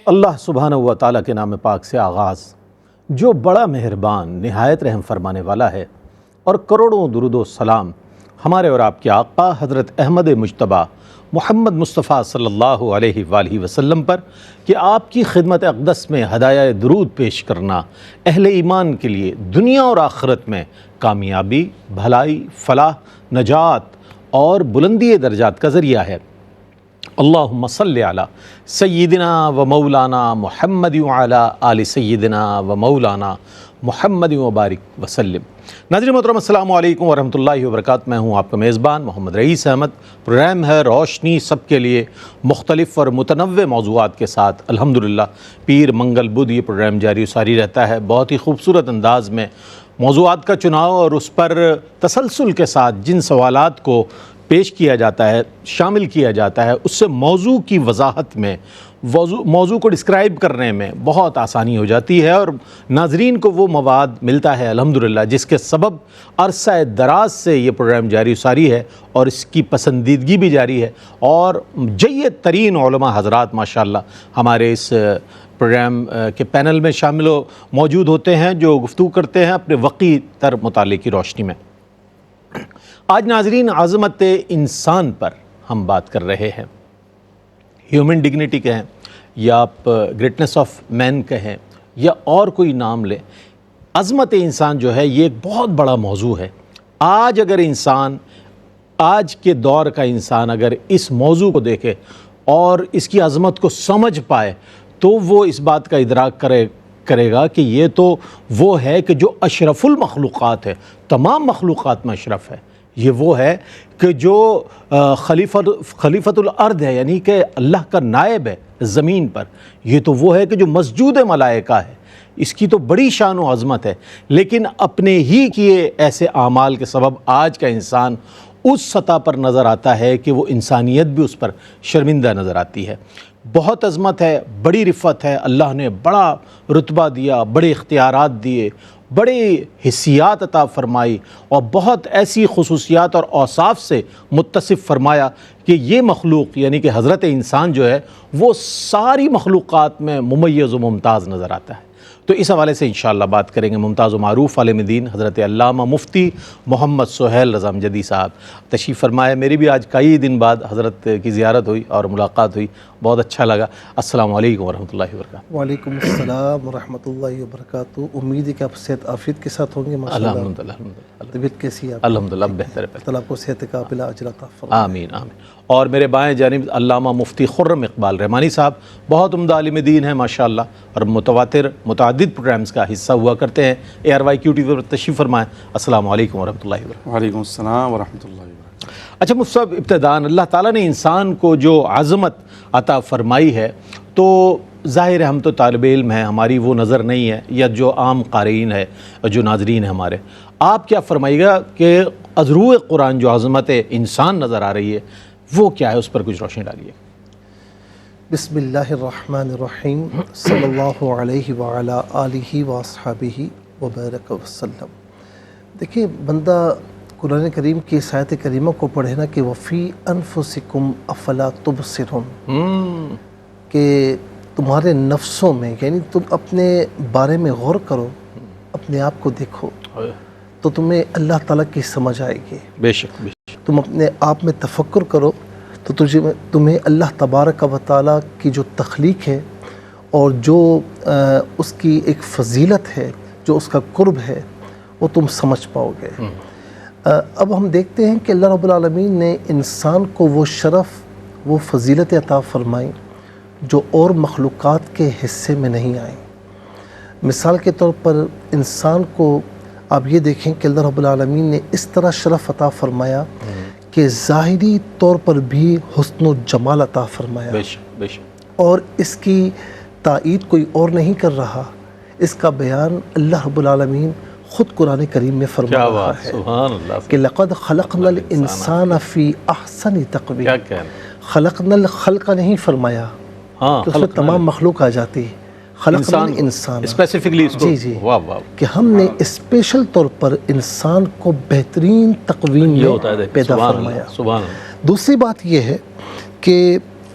اللہ سبحانہ و تعالیٰ کے نام پاک سے آغاز، جو بڑا مہربان نہایت رحم فرمانے والا ہے، اور کروڑوں درود و سلام ہمارے اور آپ کے آقا حضرت احمد مجتبیٰ محمد مصطفیٰ صلی اللہ علیہ وآلہ وسلم پر کہ آپ کی خدمت اقدس میں ہدایہ درود پیش کرنا اہل ایمان کے لیے دنیا اور آخرت میں کامیابی، بھلائی، فلاح، نجات اور بلندی درجات کا ذریعہ ہے۔ اللہم صلی علی سیدنا و مولانا محمد وعلی آل سیدنا و مولانا محمد وبارک وسلم۔ ناظرین محترم، السلام علیکم ورحمۃ اللہ وبرکاتہ۔ میں ہوں آپ کا میزبان محمد رئیس احمد۔ پروگرام ہے روشنی سب کے لیے، مختلف اور متنوع موضوعات کے ساتھ الحمدللہ پیر منگل بدھ یہ پروگرام جاری و ساری رہتا ہے۔ بہت ہی خوبصورت انداز میں موضوعات کا چناؤ اور اس پر تسلسل کے ساتھ جن سوالات کو پیش کیا جاتا ہے، شامل کیا جاتا ہے، اس سے موضوع کی وضاحت میں، موضوع کو ڈسکرائب کرنے میں بہت آسانی ہو جاتی ہے، اور ناظرین کو وہ مواد ملتا ہے الحمدللہ جس کے سبب عرصہ دراز سے یہ پروگرام جاری و ساری ہے اور اس کی پسندیدگی بھی جاری ہے، اور جید ترین علماء حضرات ماشاءاللہ ہمارے اس پروگرام کے پینل میں شامل موجود ہوتے ہیں، جو گفتگو کرتے ہیں اپنے وقی تر مطالعے کی روشنی میں۔ آج ناظرین عظمت انسان پر ہم بات کر رہے ہیں۔ ہیومن ڈگنیٹی کہیں یا آپ گریٹنس آف مین کہیں یا اور کوئی نام لیں، عظمت انسان جو ہے یہ ایک بہت بڑا موضوع ہے۔ آج اگر انسان، آج کے دور کا انسان اگر اس موضوع کو دیکھے اور اس کی عظمت کو سمجھ پائے تو وہ اس بات کا ادراک کرے گا کہ یہ تو وہ ہے کہ جو اشرف المخلوقات ہے، تمام مخلوقات میں اشرف ہے۔ یہ وہ ہے کہ جو خلیفۃ الارض ہے، یعنی کہ اللہ کا نائب ہے زمین پر۔ یہ تو وہ ہے کہ جو مسجود ملائکہ ہے، اس کی تو بڑی شان و عظمت ہے، لیکن اپنے ہی کیے ایسے اعمال کے سبب آج کا انسان اس سطح پر نظر آتا ہے کہ وہ انسانیت بھی اس پر شرمندہ نظر آتی ہے۔ بہت عظمت ہے، بڑی رفت ہے، اللہ نے بڑا رتبہ دیا، بڑے اختیارات دیے، بڑی حیثیات عطا فرمائی، اور بہت ایسی خصوصیات اور اوصاف سے متصف فرمایا کہ یہ مخلوق یعنی کہ حضرت انسان جو ہے وہ ساری مخلوقات میں ممیز و ممتاز نظر آتا ہے۔ تو اس حوالے سے انشاءاللہ بات کریں گے ممتاز و معروف عالم دین حضرت علامہ مفتی محمد سہیل رضا امجدی صاحب تشریف فرمائے۔ میری بھی آج کئی دن بعد حضرت کی زیارت ہوئی اور ملاقات ہوئی، بہت اچھا لگا۔ السلام علیکم ورحمۃ اللہ وبرکاتہ۔ وعلیکم السلام ورحمۃ اللہ وبرکاتہ۔ امید ہے کہ آپ صحت عافیت کے ساتھ ہوں گے ماشاءاللہ۔ الحمدللہ طبیعت کیسی ہے آپ؟ الحمدللہ بہتر ہے۔ اللہ آپ کو صحت کاملہ اجر عطا فرمائے۔ آمین آمین۔ اور میرے بائیں جانب علامہ مفتی خرم اقبال رحمانی صاحب، بہت عمدہ عالم دین ہیں ماشاءاللہ، اور متواتر متعدد پروگرامز کا حصہ ہوا کرتے ہیں۔ ARYQ TV پر تشریف فرمائیں۔ السلام علیکم ورحمۃ اللہ وبرکاتہ۔ وعلیکم السلام ورحمۃ اللہ وبرکاتہ۔ اچھا مفتی صاحب، ابتداً اللہ تعالیٰ نے انسان کو جو عظمت عطا فرمائی ہے، تو ظاہر ہے ہم تو طالب علم ہیں، ہماری وہ نظر نہیں ہے، یا جو عام قارئین ہے، جو ناظرین ہیں ہمارے، آپ کیا فرمائیے گا کہ از روئے قرآن جو عظمت انسان نظر آ رہی ہے وہ کیا ہے؟ اس پر کچھ روشنی ڈالیے۔ بسم اللہ الرحمن الرحیم، صلی اللہ علیہ وعلی آلہ واصحابہ وبارک وسلم۔ دیکھیں، بندہ قرآن کریم کی اس آیت کریمہ کو پڑھے نا کہ وفی انفسکم افلا تبصرون، کہ تمہارے نفسوں میں، یعنی تم اپنے بارے میں غور کرو، اپنے آپ کو دیکھو تو تمہیں اللہ تعالیٰ کی سمجھ آئے گی۔ بے شک بے شک۔ تم اپنے آپ میں تفکر کرو تو تمہیں اللہ تبارک و تعالیٰ کی جو تخلیق ہے اور جو اس کی ایک فضیلت ہے، جو اس کا قرب ہے، وہ تم سمجھ پاؤ گے۔ اب ہم دیکھتے ہیں کہ اللہ رب العالمین نے انسان کو وہ شرف، وہ فضیلت عطا فرمائی جو اور مخلوقات کے حصے میں نہیں آئیں۔ مثال کے طور پر انسان کو آپ یہ دیکھیں کہ اللہ رب العالمین نے اس طرح شرف عطا فرمایا کہ ظاہری طور پر بھی حسن و جمال عطا فرمایا، بے شک بے شک، اور اس کی تائید کوئی اور نہیں کر رہا، اس کا بیان اللہ رب العالمین خود قرآن کریم میں فرما رہا ہے سبحان اللہ کہ لقد خلقنا الانسان فی احسن تقویم۔ کیا کہنا، خلقنا الخلق نہیں فرمایا کہ اس میں تمام مخلوق آ جاتی، خلقنا الانسان اسپیسیفکلی اس کو، جی جی، واہ واہ، کہ ہم نے اسپیشل طور پر انسان کو بہترین تقویم میں پیدا فرمایا۔ سبحان اللہ۔ دوسری بات یہ ہے کہ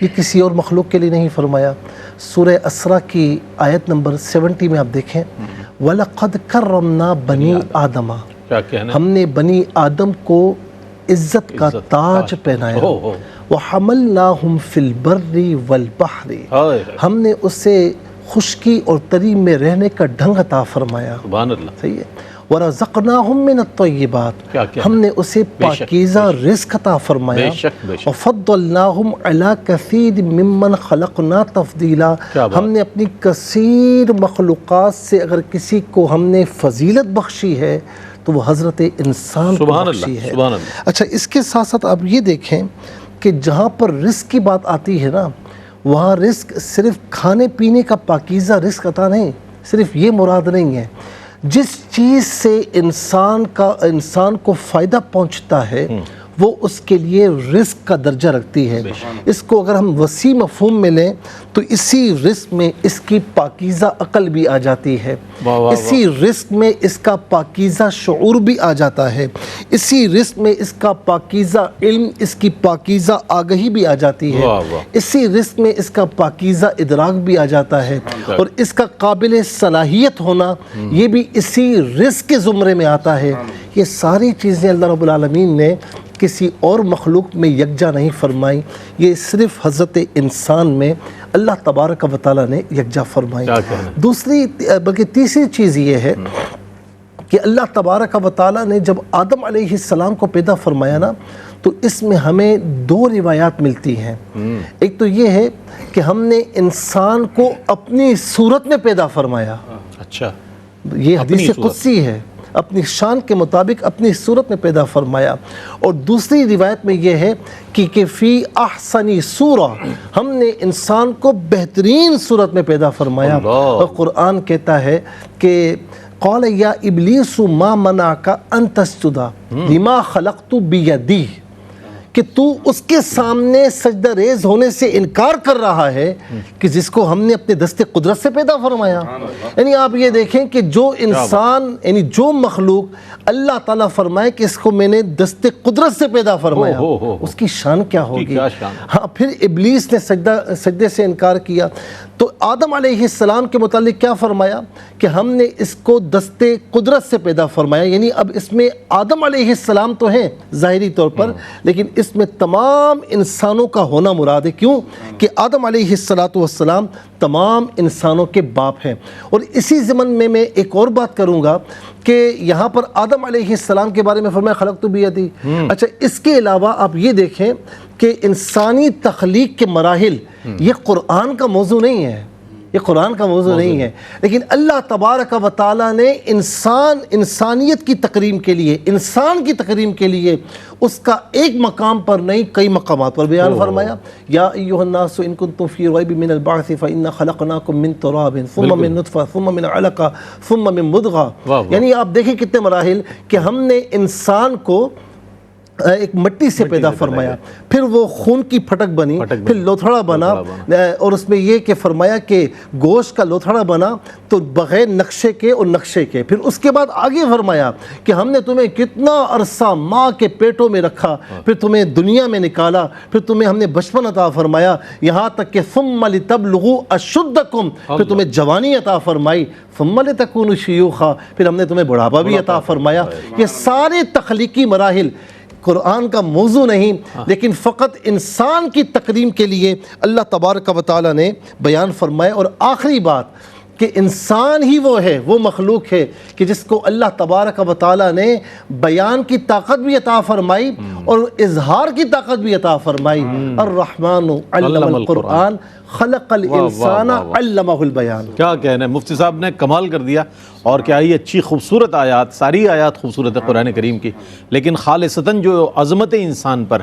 یہ کسی اور مخلوق کے لیے نہیں فرمایا. سورہ اسراء کی آیت نمبر 70 میں آپ دیکھیں وَلَقَدْ كَرَّمْنَا بَنِي آدَمَ، کیا کہنا ہے؟ ہم نے بنی آدم کو عزت کا تاج پہنایا. وَحَمَلْنَاهُمْ فِي الْبَرِّ وَالْبَحْرِ، ہم نے اسے خشکی اور تری میں رہنے کا ڈھنگ عطا فرمایا. سبحان اللہ. صحیح ہے. وَرَزَقْنَاهُمْ مِنَ الطَّيِّبَاتِ، کیا ہم نے اسے پاکیزہ رزق عطا فرمایا. بے شک وَفَضَّلْنَاهُمْ عَلَىٰ كَثِيرٍ مِّمَّنْ خَلَقْنَا تَفْضِيلًا، ہم نے اپنی کثیر مخلوقات سے اگر کسی کو ہم نے فضیلت بخشی ہے تو وہ حضرت انسان کو بخشی ہے. سبحان اللہ. اچھا، اس کے ساتھ ساتھ آپ یہ دیکھیں کہ جہاں پر رزق کی بات آتی ہے نا، وہاں رزق صرف کھانے پینے کا پاکیزہ رزق عطا نہیں، صرف یہ مراد نہیں ہے. جس چیز سے انسان کو فائدہ پہنچتا ہے وہ اس کے لیے رزق کا درجہ رکھتی ہے. اس کو اگر ہم وسیع مفہوم میں لیں تو اسی رزق میں اس کی پاکیزہ عقل بھی آ جاتی ہے، اسی رزق میں اس کا پاکیزہ شعور بھی آ جاتا ہے، اسی رزق میں اس کا پاکیزہ علم، اس کی پاکیزہ آگہی بھی آ جاتی ہے، اسی رزق میں اس کا پاکیزہ ادراک بھی آ جاتا ہے، اور اس کا قابل صلاحیت ہونا یہ بھی اسی رزق کے زمرے میں آتا ہے. یہ ساری چیزیں اللہ رب العالمین نے کسی اور مخلوق میں یکجا نہیں فرمائی، یہ صرف حضرت انسان میں اللہ تبارک و تعالیٰ نے یکجا فرمائی. دوسری بلکہ تیسری چیز یہ ہے کہ اللہ تبارک و تعالیٰ نے جب آدم علیہ السلام کو پیدا فرمایا نا، تو اس میں ہمیں دو روایات ملتی ہیں. ایک تو یہ ہے کہ ہم نے انسان کو اپنی صورت میں پیدا فرمایا. اچھا، یہ حدیث قدسی ہے، اپنی شان کے مطابق اپنی صورت میں پیدا فرمایا. اور دوسری روایت میں یہ ہے کہ فی احسنی صورہ، ہم نے انسان کو بہترین صورت میں پیدا فرمایا. اور قرآن کہتا ہے کہ قال یا ابلیس ما منعک ان تسجد لما خلقت بیدی، کہ تو اس کے سامنے سجدہ ریز ہونے سے انکار کر رہا ہے کہ جس کو ہم نے اپنے دست قدرت سے پیدا فرمایا. یعنی آپ یہ دیکھیں کہ جو انسان، یعنی جو مخلوق اللہ تعالیٰ فرمائے کہ اس کو میں نے دست قدرت سے پیدا فرمایا، اس کی شان کیا ہوگی. ہاں، پھر ابلیس نے سجدے سے انکار کیا. تو آدم علیہ السلام کے متعلق کیا فرمایا کہ ہم نے اس کو دست قدرت سے پیدا فرمایا. یعنی اب اس میں آدم علیہ السلام تو ہیں ظاہری طور پر، لیکن اس میں تمام انسانوں کا ہونا مراد ہے. کیوں کہ آدم علیہ السلام تمام انسانوں کے باپ ہیں. اور اسی ضمن میں ایک اور بات کروں گا کہ یہاں پر آدم علیہ السلام کے بارے میں فرمایا خلقت بیدی. اچھا، اس کے علاوہ آپ یہ دیکھیں کہ انسانی تخلیق کے مراحل یہ قرآن کا موضوع نہیں ہے، یہ قرآن کا موضوع نہیں ہے، لیکن اللہ تبارک و تعالیٰ نے انسانیت کی تکریم کے لیے، انسان کی تکریم کے لیے اس کا ایک مقام پر نہیں کئی مقامات پر بیان فرمایا. یا ایھا الناس ان کنتم فی ریب من البعث فإنا خلقناکم من تراب ثم من نطفہ ثم من علقہ ثم من مضغہ. یعنی آپ دیکھیں کتنے مراحل کہ ہم نے انسان کو ایک مٹی سے پیدا فرمایا، پھر وہ خون کی پھٹک بنی، پھر لوتھڑا بنا، اور اس میں یہ کہ فرمایا کہ گوشت کا لوتھڑا بنا تو بغیر نقشے کے اور نقشے کے. پھر اس کے بعد آگے فرمایا کہ ہم نے تمہیں کتنا عرصہ ماں کے پیٹوں میں رکھا، پھر تمہیں دنیا میں نکالا، پھر تمہیں ہم نے بچپن عطا فرمایا، یہاں تک کہ ثم لتبلغوا اشدکم، پھر تمہیں جوانی عطا فرمائی، ثم لتکونوا شیوخا، پھر ہم نے تمہیں بڑھاپا بھی عطا فرمایا. یہ سارے تخلیقی مراحل قرآن کا موضوع نہیں، لیکن فقط انسان کی تکریم کے لیے اللہ تبارک و تعالیٰ نے بیان فرمایا. اور آخری بات کہ انسان ہی وہ ہے، وہ مخلوق ہے کہ جس کو اللہ تبارک و تعالیٰ نے بیان کی طاقت بھی عطا فرمائی اور اظہار کی طاقت بھی عطا فرمائی. الرحمن علم القرآن خلق الانسان علمہ البیان. کیا کہنا ہے، مفتی صاحب نے کمال کر دیا. اور کیا ہی اچھی خوبصورت آیات، ساری آیات خوبصورت ہے قرآن کریم کی، لیکن خالصتاً جو عظمت انسان پر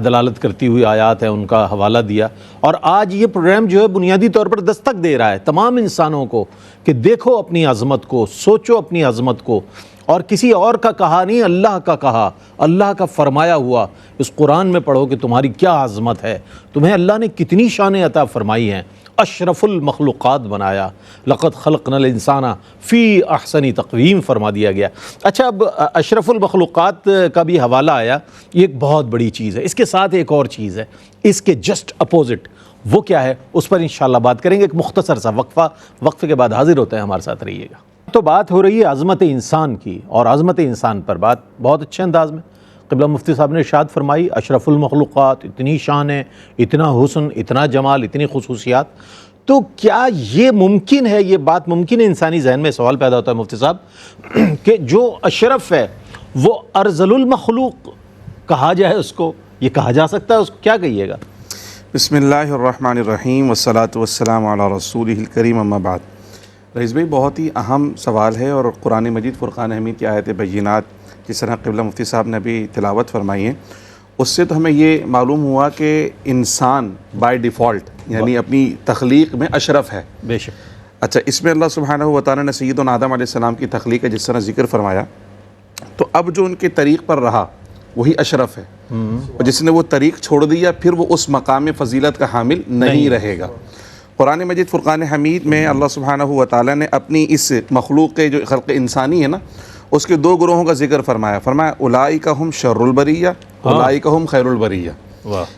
دلالت کرتی ہوئی آیات ہیں ان کا حوالہ دیا. اور آج یہ پروگرام جو ہے بنیادی طور پر دستک دے رہا ہے تمام انسانوں کو کہ دیکھو اپنی عظمت کو، سوچو اپنی عظمت کو، اور کسی اور کا کہا نہیں، اللہ کا کہا، اللہ کا فرمایا ہوا اس قرآن میں پڑھو کہ تمہاری کیا عظمت ہے، تمہیں اللہ نے کتنی شانیں عطا فرمائی ہیں. اشرف المخلوقات بنایا، لقد خلقنا الانسان فی احسن تقویم فرما دیا گیا۔ اچھا، اب اشرف المخلوقات کا بھی حوالہ آیا، یہ ایک بہت بڑی چیز ہے۔ اس کے ساتھ ایک اور چیز ہے، اس کے جسٹ اپوزٹ، وہ کیا ہے اس پر انشاءاللہ بات کریں گے۔ ایک مختصر سا وقفے کے بعد حاضر ہوتے ہیں، ہمارے ساتھ رہیے گا۔ تو بات ہو رہی ہے عظمت انسان کی، اور عظمت انسان پر بات بہت اچھے انداز میں قبلہ مفتی صاحب نے ارشاد فرمائی، اشرف المخلوقات، اتنی شان ہے، اتنا حسن، اتنا جمال، اتنی خصوصیات۔ تو کیا یہ ممکن ہے، یہ بات ممکن ہے؟ انسانی ذہن میں سوال پیدا ہوتا ہے مفتی صاحب کہ جو اشرف ہے وہ ارذل المخلوق کہا جائے، اس کو یہ کہا جا سکتا ہے؟ اس کو کیا کہیے گا؟ بسم اللہ الرحمن الرحیم والصلاة والسلام علی رسولہ الکریم، اما بعد۔ رئیس بھائی، بہت ہی اہم سوال ہے، اور قرآن مجید فرقان حمید کی آیت بینات جس طرح قبلہ مفتی صاحب نے بھی تلاوت فرمائی ہے، اس سے تو ہمیں یہ معلوم ہوا کہ انسان بائی ڈیفالٹ یعنی اپنی تخلیق میں اشرف ہے۔ بے شک۔ اچھا، اس میں اللہ سبحانہ و تعالیٰ نے سیدنا آدم علیہ السلام کی تخلیق کا جس طرح ذکر فرمایا، تو اب جو ان کے طریق پر رہا وہی اشرف ہے، اور جس نے وہ طریق چھوڑ دیا پھر وہ اس مقام فضیلت کا حامل نہیں رہے گا۔ قرآن مجید فرقان حمید میں اللہ سبحانہ و تعالیٰ نے اپنی اس مخلوق کے جو خلق انسانی ہے نا، اس کے دو گروہوں کا ذکر فرمایا اولئک ہم شر البریہ، اولئک ہم خیر البریہ۔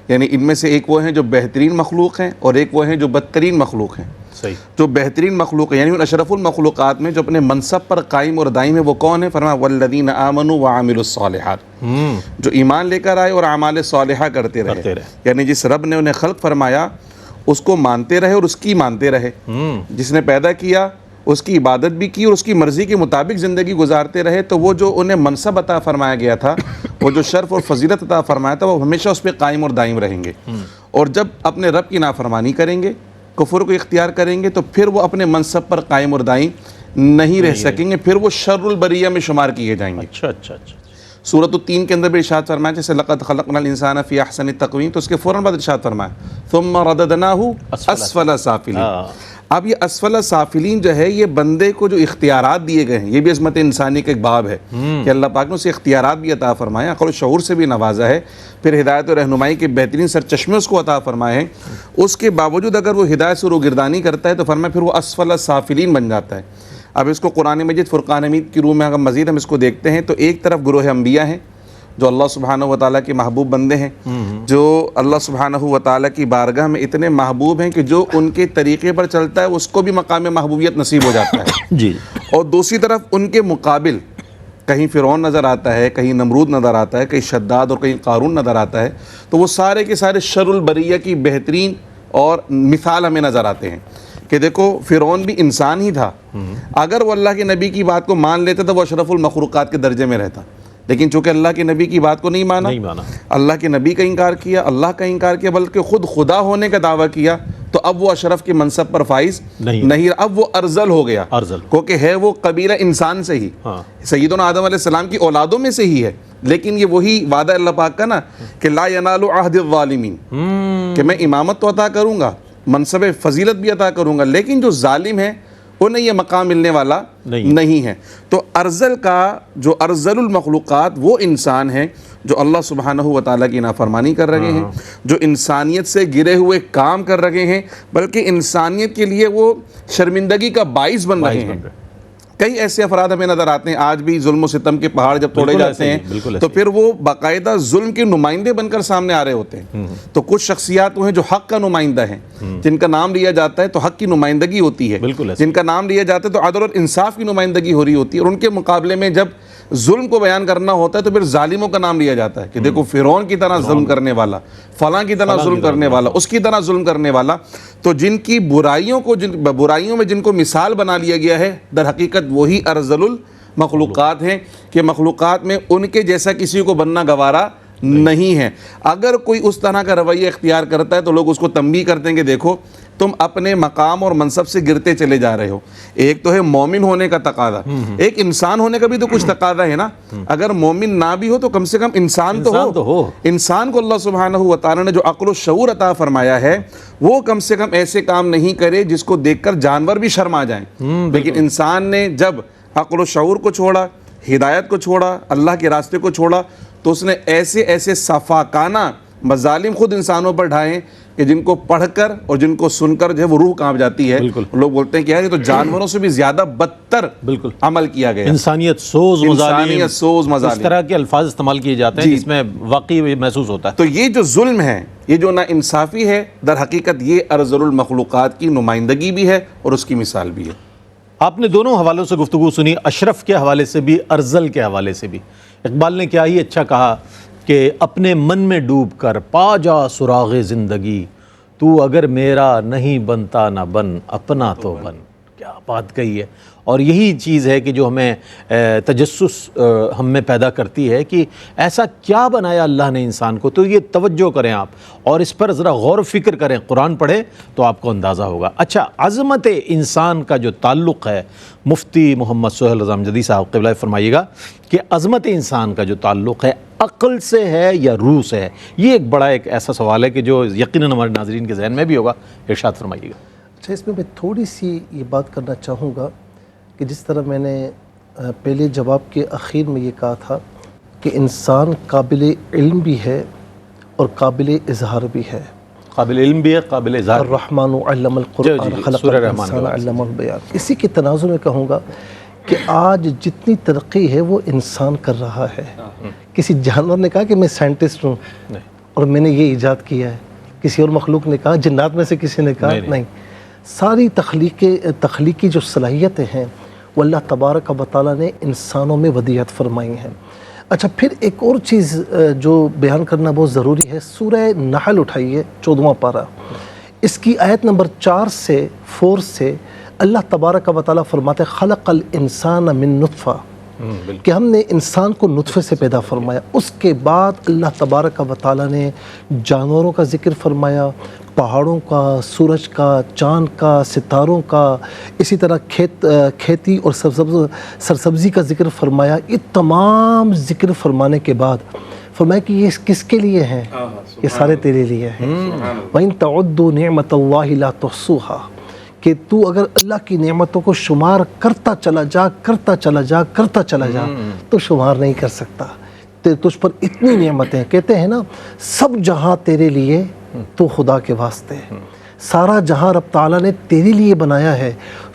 یعنی ان میں سے ایک وہ ہیں جو بہترین مخلوق ہیں، اور ایک وہ ہیں جو بدترین مخلوق ہیں۔ صحیح۔ جو بہترین مخلوق ہیں یعنی ان اشرف المخلوقات میں جو اپنے منصب پر قائم اور دائم ہے، وہ کون ہے؟ فرمایا والذین آمنوا وعملوا الصالحات، جو ایمان لے کر آئے اور اعمال صالحہ کرتے رہے۔ یعنی جس رب نے انہیں خلق فرمایا اس کو مانتے رہے اور اس کی مانتے رہے، جس نے پیدا کیا اس کی عبادت بھی کی اور اس کی مرضی کے مطابق زندگی گزارتے رہے، تو وہ جو انہیں منصب عطا فرمایا گیا تھا، وہ جو شرف اور فضیلت عطا فرمایا تھا، وہ ہمیشہ اس پہ قائم اور دائم رہیں گے۔ اور جب اپنے رب کی نافرمانی کریں گے، کفر کو اختیار کریں گے، تو پھر وہ اپنے منصب پر قائم اور دائم نہیں رہ سکیں گے، پھر وہ شر البریہ میں شمار کیے جائیں گے۔ اچھا۔ سورۃ التین کے اندر بھی ارشاد فرمایا، جیسے لقد خلقنا الانسان فی احسن تقویم، تو اس کے فوراً بعد ارشاد فرمایا ثم رددناہ اسفل سافلین۔ اب یہ اسفل سافلین جو ہے، یہ بندے کو جو اختیارات دیے گئے ہیں، یہ بھی عظمت انسانی کا ایک باب ہے کہ اللہ پاک نے اسے اختیارات بھی عطا فرمائے، عقل و شعور سے بھی نوازا ہے، پھر ہدایت و رہنمائی کے بہترین سرچشمے اس کو عطا فرمائے ہیں۔ اس کے باوجود اگر وہ ہدایت سے روگردانی کرتا ہے تو فرمایا پھر وہ اسفل سافلین بن جاتا ہے۔ اب اس کو قرآن مجید فرقان حمید کی روح میں اگر مزید ہم اس کو دیکھتے ہیں، تو ایک طرف گروہ انبیاء ہیں جو اللہ سبحانہ و تعالیٰ کے محبوب بندے ہیں، جو اللہ سبحانہ و تعالیٰ کی بارگاہ میں اتنے محبوب ہیں کہ جو ان کے طریقے پر چلتا ہے اس کو بھی مقام محبوبیت نصیب ہو جاتا ہے۔ جی۔ اور دوسری طرف ان کے مقابل کہیں فرعون نظر آتا ہے، کہیں نمرود نظر آتا ہے، کہیں شداد اور کہیں قارون نظر آتا ہے، تو وہ سارے کے سارے شر البریہ کی بہترین اور مثال ہمیں نظر آتے ہیں کہ دیکھو فرعون بھی انسان ہی تھا، اگر وہ اللہ کے نبی کی بات کو مان لیتا تو وہ اشرف المخلوقات کے درجے میں رہتا، لیکن چونکہ اللہ کے نبی کی بات کو نہیں مانا، اللہ کے نبی کا انکار کیا، اللہ کا انکار کیا، بلکہ خود خدا ہونے کا دعویٰ کیا، تو اب وہ اشرف کے منصب پر فائز نہیں، اب وہ ارذل ہو گیا، کیونکہ ہے وہ قبیلہ انسان سے ہی، سیدنا آدم علیہ السلام کی اولادوں میں سے ہی ہے، لیکن یہ وہی وعدہ اللہ پاک کا نا کہ لا ینال عہد الظالمین، کہ میں امامت تو عطا کروں گا، منصب فضیلت بھی عطا کروں گا، لیکن جو ظالم ہے انہیں یہ مقام ملنے والا نہیں ہے۔ تو ارذل کا جو ارذل المخلوقات وہ انسان ہیں جو اللہ سبحانہ و تعالیٰ کی نافرمانی کر رہے ہیں، جو انسانیت سے گرے ہوئے کام کر رہے ہیں، بلکہ انسانیت کے لیے وہ شرمندگی کا باعث بن رہے ہیں۔ کئی ایسے افراد ہمیں نظر آتے ہیں آج بھی، ظلم و ستم کے پہاڑ جب توڑے جاتے ہیں تو پھر وہ باقاعدہ ظلم کے نمائندے بن کر سامنے آ رہے ہوتے ہیں۔ تو کچھ شخصیات وہ ہیں جو حق کا نمائندہ ہیں، جن کا نام لیا جاتا ہے تو حق کی نمائندگی ہوتی ہے، جن کا نام لیا جاتا ہے تو عدل اور انصاف کی نمائندگی ہو رہی ہوتی ہے، اور ان کے مقابلے میں جب ظلم کو بیان کرنا ہوتا ہے تو پھر ظالموں کا نام لیا جاتا ہے کہ دیکھو فرعون کی طرح ظلم کرنے والا، فلاں کی طرح ظلم کرنے والا، اس کی طرح ظلم کرنے والا۔ تو جن کی برائیوں میں جن کو مثال بنا لیا گیا ہے، در حقیقت وہی ارذل المخلوقات ہیں کہ مخلوقات میں ان کے جیسا کسی کو بننا گوارا نہیں ہے۔ اگر کوئی اس طرح کا رویہ اختیار کرتا ہے تو لوگ اس کو تنبیہ کرتے ہیں کہ دیکھو تم اپنے مقام اور منصب سے گرتے چلے جا رہے ہو۔ ایک تو ہے مومن ہونے کا تقاضا، ایک انسان ہونے کا بھی تو کچھ تقاضا ہے نا، اگر مومن نہ بھی ہو تو کم سے کم انسان تو ہو۔ انسان کو اللہ سبحانہ و تعالیٰ نے جو عقل و شعور عطا فرمایا ہے وہ کم سے کم ایسے کام نہیں کرے جس کو دیکھ کر جانور بھی شرما جائیں، لیکن انسان نے جب عقل و شعور کو چھوڑا، ہدایت کو چھوڑا، اللہ کے راستے کو چھوڑا، تو اس نے ایسے ایسے صفاکانہ مظالم خود انسانوں پر ڈھائیں کہ جن کو پڑھ کر اور جن کو سن کر جو ہے وہ روح کانپ جاتی ہے. لوگ بولتے ہیں کہ یار یہ تو جانوروں سے بھی زیادہ بدتر عمل کیا گیا, انسانیت سوز مظالم, اس طرح کے الفاظ استعمال کیے جاتے ہیں جس میں واقعی محسوس ہوتا ہے. تو یہ جو ظلم ہے, یہ جو نا انصافی ہے, در حقیقت یہ ارذل المخلوقات کی نمائندگی بھی ہے اور اس کی مثال بھی ہے. آپ نے دونوں حوالوں سے گفتگو سنی, اشرف کے حوالے سے بھی, ارذل کے حوالے سے بھی. اقبال نے کیا ہی اچھا کہا کہ اپنے من میں ڈوب کر پا جا سراغ زندگی, تو اگر میرا نہیں بنتا نہ بن, اپنا تو بن. کیا بات کہی ہے. اور یہی چیز ہے کہ جو ہمیں تجسس ہم میں پیدا کرتی ہے کہ ایسا کیا بنایا اللہ نے انسان کو. تو یہ توجہ کریں آپ اور اس پر ذرا غور و فکر کریں, قرآن پڑھیں تو آپ کو اندازہ ہوگا. اچھا, عظمت انسان کا جو تعلق ہے, مفتی محمد سہیل رضا امجدی صاحب قبلہ فرمائیے گا کہ عظمت انسان کا جو تعلق ہے عقل سے ہے یا روح سے ہے. یہ ایک بڑا ایک ایسا سوال ہے کہ جو یقیناً ہمارے ناظرین کے ذہن میں بھی ہوگا. ارشاد فرمائیے گا. اچھا, اس میں تھوڑی سی یہ بات کرنا چاہوں گا کہ جس طرح میں نے پہلے جواب کے اخیر میں یہ کہا تھا کہ انسان قابل علم بھی ہے اور قابل اظہار بھی ہے. قابل علم بھی ہے, قابل اظہار. الرحمن علم القرآن خلق الانسان علمہ البیان. اسی کے تناظر میں کہوں گا کہ آج جتنی ترقی ہے وہ انسان کر رہا ہے. کسی جانور نے کہا کہ میں سائنٹسٹ ہوں اور میں نے یہ ایجاد کیا ہے, کسی اور مخلوق نے کہا, جنات میں سے کسی نے کہا, نہیں. ساری تخلیقی جو صلاحیتیں ہیں وہ اللہ تبارک و تعالیٰ نے انسانوں میں ودیعت فرمائی ہیں. اچھا, پھر ایک اور چیز جو بیان کرنا بہت ضروری ہے, سورہ نحل اٹھائیے 14واں پارہ, اس کی آیت نمبر 4 سے اللہ تبارک و تعالیٰ فرماتے خلق الانسان من نطفہ, کہ ہم نے انسان کو نطفے سے پیدا فرمایا. اس کے بعد اللہ تبارک و تعالیٰ نے جانوروں کا ذکر فرمایا, پہاڑوں کا, سورج کا, چاند کا, ستاروں کا, اسی طرح کھیتی اور سرسبزی کا ذکر فرمایا. یہ تمام ذکر فرمانے کے بعد فرمایا کہ یہ کس کے لیے ہیں؟ یہ سارے تیرے لیے ہیں. وَإِن تَعُدُّوا نِعْمَةَ اللَّهِ لَا تُحْصُوهَا, کہ تو اگر اللہ کی نعمتوں کو شمار کرتا چلا جا تو شمار نہیں کر سکتا. تجھ پر اتنی نعمتیں, کہتے ہیں نا سب جہاں تیرے لیے تو خدا کے واسطے, سارا جہاں رب تعالیٰ نے تیرے لیے بنایا ہے.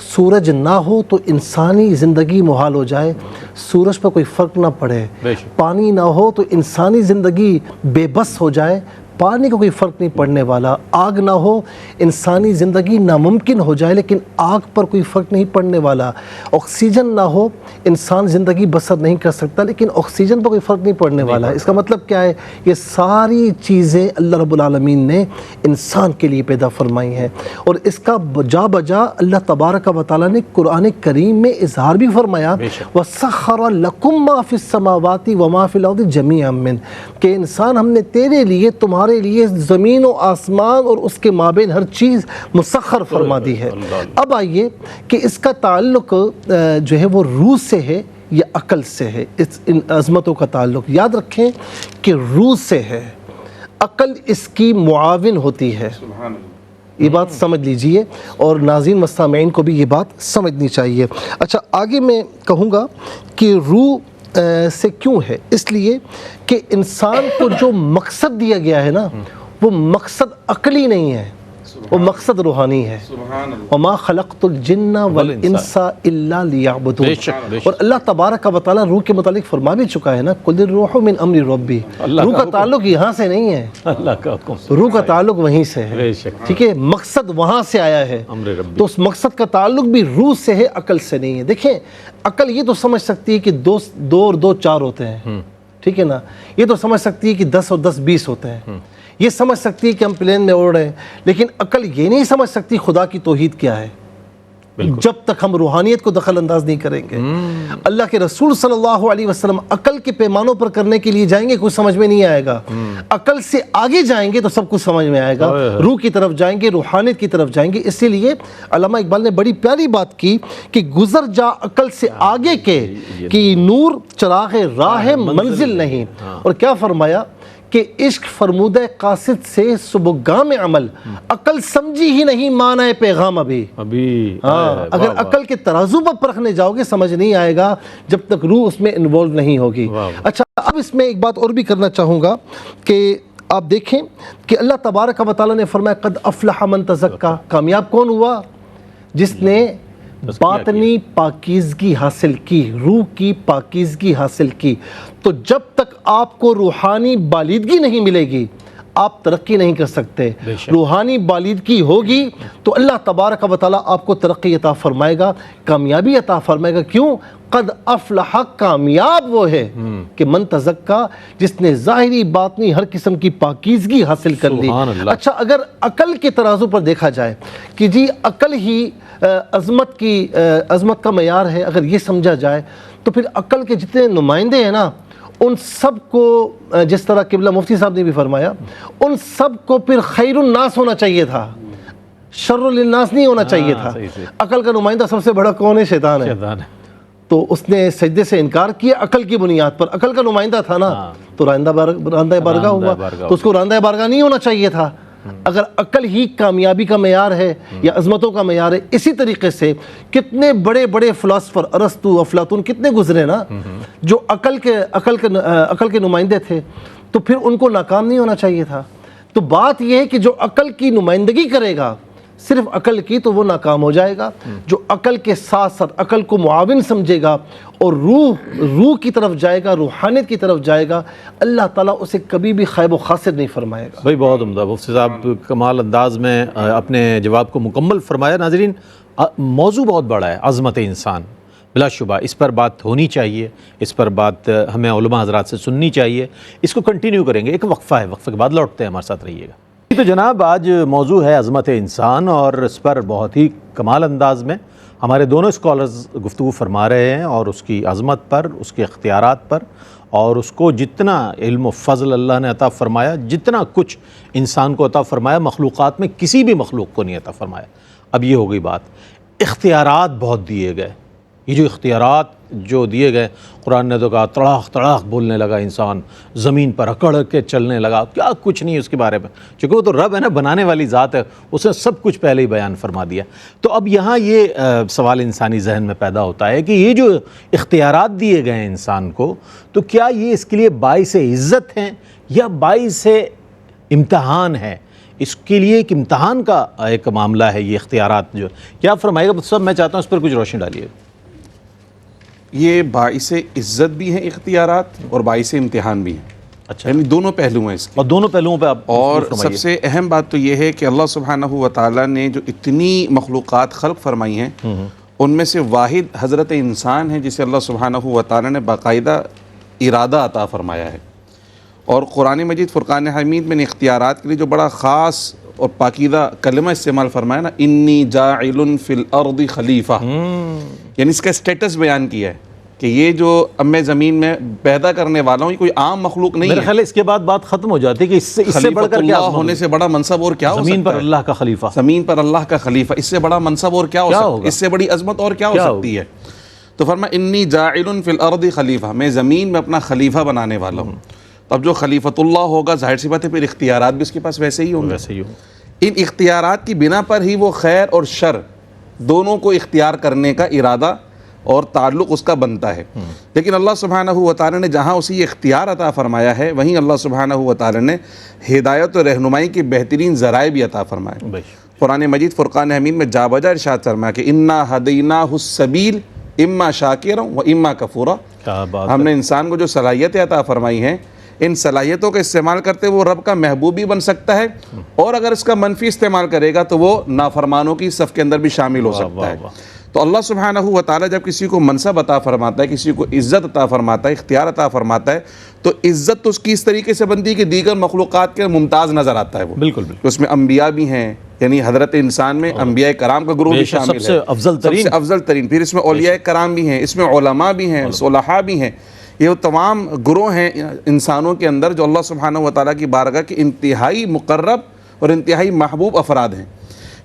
سورج نہ ہو تو انسانی زندگی محال ہو جائے, سورج پر کوئی فرق نہ پڑے. پانی نہ ہو تو انسانی زندگی بے بس ہو جائے, پانی کا کوئی فرق نہیں پڑنے والا. آگ نہ ہو انسانی زندگی ناممکن ہو جائے, لیکن آگ پر کوئی فرق نہیں پڑنے والا. آکسیجن نہ ہو انسان زندگی بسر نہیں کر سکتا, لیکن آکسیجن پر کوئی فرق نہیں پڑنے والا. اس کا مطلب کیا ہے؟ یہ ساری چیزیں اللہ رب العالمین نے انسان کے لیے پیدا فرمائی ہیں, اور اس کا جا بجا اللہ تبارک و تعالیٰ نے قرآن کریم میں اظہار بھی فرمایا وَسَخَّرَ لَكُم مَّا فِي السَّمَاوَاتِ وَمَا فِي الْأَرْضِ جَمِيعًا مِّنْهُ, کہ انسان ہم نے تیرے لیے, تمہارے لیے زمین و آسمان اور اس کے مابین ہر چیز مسخر فرما دی ہے. اب آئیے کہ اس کا تعلق جو ہے وہ روح سے ہے یا عقل سے ہے. ان عظمتوں کا تعلق یاد رکھیں کہ روح سے ہے, عقل اس کی معاون ہوتی ہے. یہ بات سمجھ لیجئے اور ناظرین و سامعین کو بھی یہ بات سمجھنی چاہیے. اچھا, آگے میں کہوں گا کہ روح سے کیوں ہے, اس لیے کہ انسان کو جو مقصد دیا گیا ہے نا وہ مقصد عقلی نہیں ہے, وہ مقصد روحانی ہے. وما خلقت الجن والانس الا لیعبدون. اور اللہ تبارک و تعالیٰ روح کے متعلق فرما بھی چکا ہے نا, قل الروح من امر ربی. روح کا تعلق یہاں سے نہیں ہے, اللہ کا حکم, روح کا تعلق وہیں سے ہے. ٹھیک ہے, مقصد وہاں سے آیا ہے, تو اس مقصد کا تعلق بھی روح سے ہے, عقل سے نہیں ہے. دیکھیں, عقل یہ تو سمجھ سکتی ہے کہ 2 اور 2 4 ہوتے ہیں, ٹھیک ہے نا, یہ تو سمجھ سکتی ہے کہ 10 اور 10 20 ہوتے ہیں, یہ سمجھ سکتی ہے کہ ہم پلین میں اڑ رہے ہیں, لیکن عقل یہ نہیں سمجھ سکتی خدا کی توحید کیا ہے جب تک ہم روحانیت کو دخل انداز نہیں کریں گے. اللہ کے رسول صلی اللہ علیہ وسلم عقل کے پیمانوں پر کرنے کے لیے جائیں گے, کچھ سمجھ میں نہیں آئے گا. عقل سے آگے جائیں گے تو سب کچھ سمجھ میں آئے گا, روح کی طرف جائیں گے, روحانیت کی طرف جائیں گے. اسی لیے علامہ اقبال نے بڑی پیاری بات کی کہ گزر جا عقل سے آگے کے کہ نور چراغ راہ منزل نہیں. اور کیا فرمایا کہ عشق فرمودہ قاصد سے صبحگام عمل, عقل سمجھی ہی نہیں معنی پیغام ابھی. اگر عقل کے ترازو پر پرکھنے جاؤ گے سمجھ نہیں آئے گا جب تک روح اس میں انوالو نہیں ہوگی. اچھا, اب اس میں ایک بات اور بھی کرنا چاہوں گا کہ آپ دیکھیں کہ اللہ تبارک و تعالیٰ نے فرمایا قد افلح من تزکا، کامیاب کون ہوا؟ جس نے باطنی پاکیزگی حاصل کی، روح کی پاکیزگی حاصل کی۔ تو جب تک آپ کو روحانی بالیدگی نہیں ملے گی آپ ترقی نہیں کر سکتے۔ روحانی بالیدگی ہوگی تو اللہ تبارک و تعالیٰ آپ کو ترقی عطا فرمائے گا، کامیابی عطا فرمائے گا۔ کیوں؟ قد افلح، کامیاب وہ ہے کہ من تزکا، جس نے ظاہری باطنی ہر قسم کی پاکیزگی حاصل کر لی۔ اچھا، اگر عقل کے ترازو پر دیکھا جائے کہ جی عقل ہی عظمت کا معیار ہے، اگر یہ سمجھا جائے تو پھر عقل کے جتنے نمائندے ہیں نا، ان سب کو جس طرح قبلہ مفتی صاحب نے بھی فرمایا، ان سب کو پھر خیر الناس ہونا چاہیے تھا، شر للناس نہیں ہونا چاہیے تھا۔ عقل کا نمائندہ سب سے بڑا کون ہے؟ شیطان ہے۔ تو اس نے سجدے سے انکار کیا عقل کی بنیاد پر، عقل کا نمائندہ تھا نا، تو راندہ بارگاہ ہوا، تو اس کو راندہ بارگاہ نہیں ہونا چاہیے تھا۔ اگر عقل ہی کامیابی کا معیار ہے یا عظمتوں کا معیار ہے، اسی طریقے سے کتنے بڑے بڑے فلاسفر، ارسطو، افلاطون کتنے گزرے نا، جو عقل کے نمائندے تھے، تو پھر ان کو ناکام نہیں ہونا چاہیے تھا۔ تو بات یہ ہے کہ جو عقل کی نمائندگی کرے گا صرف عقل کی، تو وہ ناکام ہو جائے گا۔ جو عقل کے ساتھ ساتھ عقل کو معاون سمجھے گا اور روح کی طرف جائے گا، روحانیت کی طرف جائے گا، اللہ تعالیٰ اسے کبھی بھی خیب و خاسر نہیں فرمائے گا۔ بھائی بہت عمدہ، مفتی صاحب کمال انداز میں اپنے جواب کو مکمل فرمایا۔ ناظرین، موضوع بہت بڑا ہے، عظمت انسان، بلا شبہ اس پر بات ہونی چاہیے، اس پر بات ہمیں علماء حضرات سے سننی چاہیے۔ اس کو کنٹینیو کریں گے، ایک وقفہ ہے، وقفے کے بعد لوٹتے ہیں، ہمارے ساتھ رہیے گا۔ تو جناب، آج موضوع ہے عظمت انسان، اور اس پر بہت ہی کمال انداز میں ہمارے دونوں اسکالرز گفتگو فرما رہے ہیں، اور اس کی عظمت پر، اس کے اختیارات پر، اور اس کو جتنا علم و فضل اللہ نے عطا فرمایا، جتنا کچھ انسان کو عطا فرمایا، مخلوقات میں کسی بھی مخلوق کو نہیں عطا فرمایا۔ اب یہ ہو گئی بات، اختیارات بہت دیے گئے۔ یہ جو اختیارات جو دیے گئے، قرآن نے تو کہا تڑاق تڑاق بولنے لگا انسان، زمین پر اکڑ کے چلنے لگا، کیا کچھ نہیں اس کے بارے میں، چونکہ وہ تو رب ہے نا، بنانے والی ذات ہے، اس نے سب کچھ پہلے ہی بیان فرما دیا۔ تو اب یہاں یہ سوال انسانی ذہن میں پیدا ہوتا ہے کہ یہ جو اختیارات دیے گئے ہیں انسان کو، تو کیا یہ اس کے لیے باعث عزت ہیں یا باعث امتحان ہے؟ اس کے لیے ایک امتحان کا ایک معاملہ ہے یہ اختیارات جو، کیا فرمائے گا سب؟ میں چاہتا ہوں اس پر کچھ روشنی ڈالیے۔ یہ باعث عزت بھی ہیں اختیارات اور باعث امتحان بھی ہیں۔ اچھا، یعنی دونوں پہلو ہیں اس کے، اور دونوں پہلوؤں پہ آپ اور سب سے اہم بات تو یہ ہے کہ اللہ سبحانہ و تعالیٰ نے جو اتنی مخلوقات خلق فرمائی ہیں، ان میں سے واحد حضرت انسان ہے، جسے اللہ سبحانہ و تعالیٰ نے باقاعدہ ارادہ عطا فرمایا ہے۔ اور قرآن مجید فرقان حمید میں نے اختیارات کے لیے جو بڑا خاص اور پاکیزہ کلمہ استعمال فرمایا نا، انی جاعل فی الارض خلیفہ، یعنی اس کا اسٹیٹس بیان کیا ہے کہ یہ جو اب میں زمین میں پیدا کرنے والا ہوں، یہ کوئی عام مخلوق نہیں میرے ہے۔ خیال ہے اس کے بعد بات ختم ہو جاتی ہے کہ اس سے بڑھ خلیفۃ کر کیا اللہ ہونے سے بڑا منصب اور کیا ہو زمین سکتا پر ہے؟ اللہ کا خلیفہ، زمین پر اللہ کا خلیفہ، اس سے بڑا منصب اور کیا ہو سکتا ہے؟ اس سے بڑی عظمت اور کیا ہو سکتی ہے؟ تو فرمایا انی جاعل فی الارض خلیفہ، میں زمین میں اپنا خلیفہ بنانے والا ہوں۔ تو اب جو خلیفۃ اللہ ہوگا، ظاہر سی بات ہے پھر اختیارات بھی اس کے پاس ویسے ہی ہوں گے۔ ان اختیارات کی بنا پر ہی وہ خیر اور شر دونوں کو اختیار کرنے کا ارادہ اور تعلق اس کا بنتا ہے۔ لیکن اللہ سبحانہ و تعالی نے جہاں اسی اختیار عطا فرمایا ہے، وہیں اللہ سبحانہ و تعالی نے ہدایت و رہنمائی کے بہترین ذرائع بھی عطا فرمائے۔ قرآن مجید فرقان حمید میں جا بجا ارشاد فرمایا کہ انا ہدیناہ السبیل اما شاکرا و اما کفورا، ہم نے انسان کو جو صلاحیتیں عطا فرمائی ہیں، ان صلاحیتوں کا استعمال کرتے وہ رب کا محبوب بھی بن سکتا ہے، اور اگر اس کا منفی استعمال کرے گا تو وہ نافرمانوں کی صف کے اندر بھی شامل ہو سکتا ہے۔ تو اللہ سبحانہ و تعالیٰ جب کسی کو منصب عطا فرماتا ہے، کسی کو عزت عطا فرماتا ہے، اختیار عطا فرماتا ہے، تو عزت تو اس کی اس طریقے سے بنتی ہے کہ دیگر مخلوقات کے ممتاز نظر آتا ہے وہ۔ بالکل بالکل، اس میں انبیاء بھی ہیں، یعنی حضرت انسان میں انبیاء کرام کا گروہ بھی شامل ہے، سب سے افضل ترین، پھر اس میں اولیاء کرام بھی ہیں، اس میں علماء بھی ہیں، صلحاء بھی ہیں۔ یہ وہ تمام گروہ ہیں انسانوں کے اندر جو اللہ سبحانہ و تعالیٰ کی بارگاہ کے انتہائی مقرب اور انتہائی محبوب افراد ہیں۔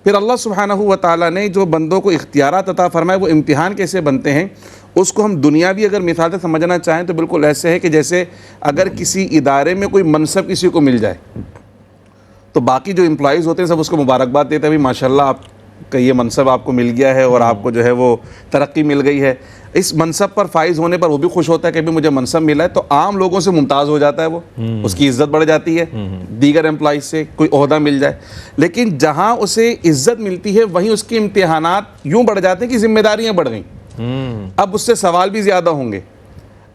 پھر اللہ سبحانہ و تعالیٰ نے جو بندوں کو اختیارات عطا فرمائے، وہ امتحان کیسے بنتے ہیں، اس کو ہم دنیاوی اگر مثال سے سمجھنا چاہیں تو بالکل ایسے ہے کہ جیسے اگر کسی ادارے میں کوئی منصب کسی کو مل جائے تو باقی جو امپلائیز ہوتے ہیں سب اس کو مبارکباد دیتے ہیں، بھائی ماشاءاللہ آپ کہ یہ منصب آپ کو مل گیا ہے اور آپ کو جو ہے وہ ترقی مل گئی ہے، اس منصب پر فائز ہونے پر وہ بھی خوش ہوتا ہے کہ بھی مجھے منصب ملا ہے، تو عام لوگوں سے ممتاز ہو جاتا ہے، وہ اس کی عزت بڑھ جاتی ہے دیگر امپلائیز سے، کوئی عہدہ مل جائے۔ لیکن جہاں اسے عزت ملتی ہے وہیں اس کے امتحانات یوں بڑھ جاتے ہیں کہ ذمہ داریاں بڑھ گئیں، اب اس سے سوال بھی زیادہ ہوں گے،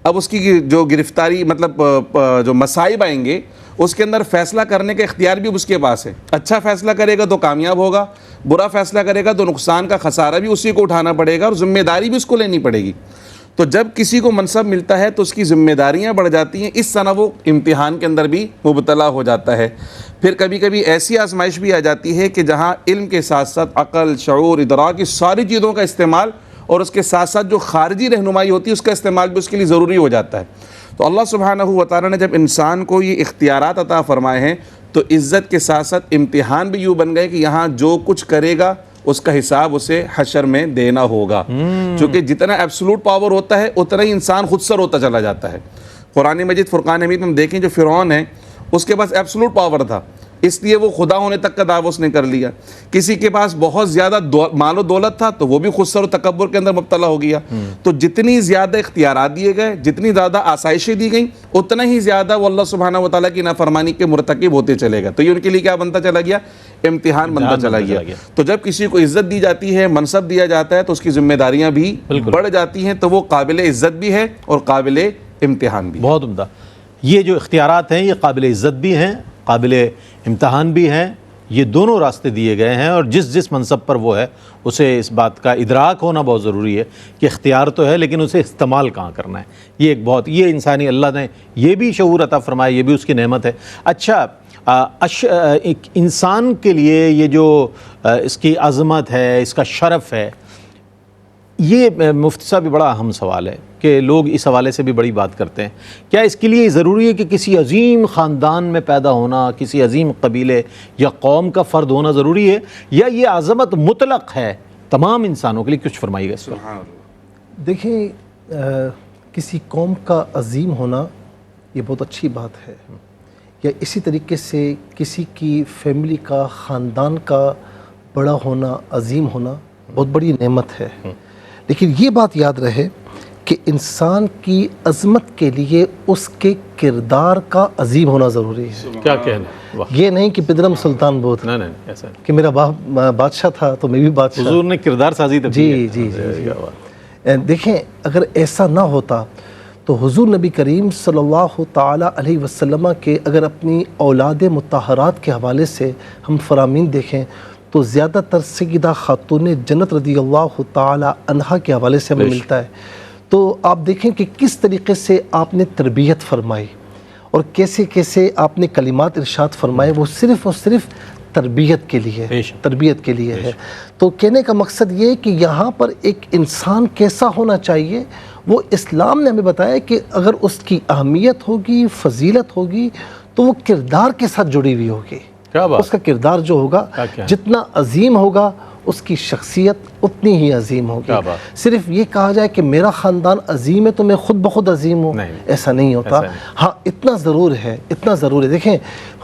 اب اس کی جو گرفتاری مطلب جو مصائب آئیں گے اس کے اندر فیصلہ کرنے کا اختیار بھی اس کے پاس ہے، اچھا فیصلہ کرے گا تو کامیاب ہوگا، برا فیصلہ کرے گا تو نقصان کا خسارہ بھی اسی کو اٹھانا پڑے گا اور ذمہ داری بھی اس کو لینی پڑے گی۔ تو جب کسی کو منصب ملتا ہے تو اس کی ذمہ داریاں بڑھ جاتی ہیں، اس طرح وہ امتحان کے اندر بھی مبتلا ہو جاتا ہے۔ پھر کبھی کبھی ایسی آزمائش بھی آ جاتی ہے کہ جہاں علم کے ساتھ ساتھ عقل، شعور، ادراک، اس ساری چیزوں کا استعمال اور اس کے ساتھ ساتھ جو خارجی رہنمائی ہوتی ہے اس کا استعمال بھی اس کے لیے ضروری ہو جاتا ہے۔ تو اللہ سبحانہ و تعالیٰ نے جب انسان کو یہ اختیارات عطا فرمائے ہیں تو عزت کے ساتھ ساتھ امتحان بھی یوں بن گئے کہ یہاں جو کچھ کرے گا اس کا حساب اسے حشر میں دینا ہوگا، چونکہ جتنا ایبسولوٹ پاور ہوتا ہے اتنا ہی انسان خود سر ہوتا چلا جاتا ہے۔ قرآن مجید فرقان حمید میں ہم دیکھیں جو فرعون ہے اس کے پاس ایبسولوٹ پاور تھا، اس لیے وہ خدا ہونے تک کا دعویٰ اس نے کر لیا۔ کسی کے پاس بہت زیادہ مال و دولت تھا تو وہ بھی خود سر و تکبر کے اندر مبتلا ہو گیا۔ تو جتنی زیادہ اختیارات دیے گئے، جتنی زیادہ آسائشیں دی گئیں، اتنا ہی زیادہ وہ اللہ سبحانہ و تعالیٰ کی نافرمانی کے مرتکب ہوتے چلے گا۔ تو یہ ان کے لیے کیا بنتا چلا گیا؟ امتحان بنتا چلا گیا۔ تو جب کسی کو عزت دی جاتی ہے، منصب دیا جاتا ہے تو اس کی ذمہ داریاں بھی بڑھ جاتی ہیں، تو وہ قابل عزت بھی ہے اور قابل امتحان بھی۔ بہت عمدہ۔ یہ جو اختیارات ہیں یہ قابل عزت بھی ہیں، قابل امتحان بھی ہیں، یہ دونوں راستے دیے گئے ہیں، اور جس جس منصب پر وہ ہے اسے اس بات کا ادراک ہونا بہت ضروری ہے کہ اختیار تو ہے لیکن اسے استعمال کہاں کرنا ہے۔ یہ ایک بہت یہ انسانی اللہ نے یہ بھی شعور عطا فرمایا، یہ بھی اس کی نعمت ہے۔ اچھا، ایک انسان کے لیے یہ جو اس کی عظمت ہے، اس کا شرف ہے، یہ مفتی صاحب بڑا اہم سوال ہے کہ لوگ اس حوالے سے بھی بڑی بات کرتے ہیں۔ کیا اس کے لیے ضروری ہے کہ کسی عظیم خاندان میں پیدا ہونا، کسی عظیم قبیلے یا قوم کا فرد ہونا ضروری ہے، یا یہ عظمت مطلق ہے تمام انسانوں کے لیے؟ کچھ فرمائیے گا اس پر۔ دیکھیں، کسی قوم کا عظیم ہونا یہ بہت اچھی بات ہے، یا اسی طریقے سے کسی کی فیملی کا، خاندان کا بڑا ہونا، عظیم ہونا بہت بڑی نعمت ہے۔ لیکن یہ بات یاد رہے کہ انسان کی عظمت کے لیے اس کے کردار کا عظیم ہونا ضروری ہے۔ کیا کہنا؟ یہ نہیں کہ پدرم سلطان بہت نہیں ایسا کہ میرا باپ بادشاہ تھا تو میں بھی بادشاہ۔ حضور نے کردار سازی تک جی جی جی۔ دیکھیں، اگر ایسا نہ ہوتا تو حضور نبی کریم صلی اللہ تعالیٰ علیہ وسلم کے اگر اپنی اولاد مطہرات کے حوالے سے ہم فرامین دیکھیں تو زیادہ تر سیدہ خاتون جنت رضی اللہ تعالیٰ عنہا کے حوالے سے ہمیں ملتا ہے۔ تو آپ دیکھیں کہ کس طریقے سے آپ نے تربیت فرمائی اور کیسے کیسے آپ نے کلمات ارشاد فرمائے، وہ صرف اور صرف تربیت کے لیے، تربیت کے لیے ہے۔ تو کہنے کا مقصد یہ کہ یہاں پر ایک انسان کیسا ہونا چاہیے، وہ اسلام نے ہمیں بتایا کہ اگر اس کی اہمیت ہوگی، فضیلت ہوگی، تو وہ کردار کے ساتھ جڑی ہوئی ہوگی۔ اس کا کردار جو ہوگا جتنا عظیم ہوگا اس کی شخصیت اتنی ہی عظیم ہوگی۔ صرف یہ کہا جائے کہ میرا خاندان عظیم ہے تو میں خود بخود عظیم ہوں، ایسا نہیں ہوتا۔ ہاں، اتنا ضرور ہے، اتنا ضرور ہے۔ دیکھیں،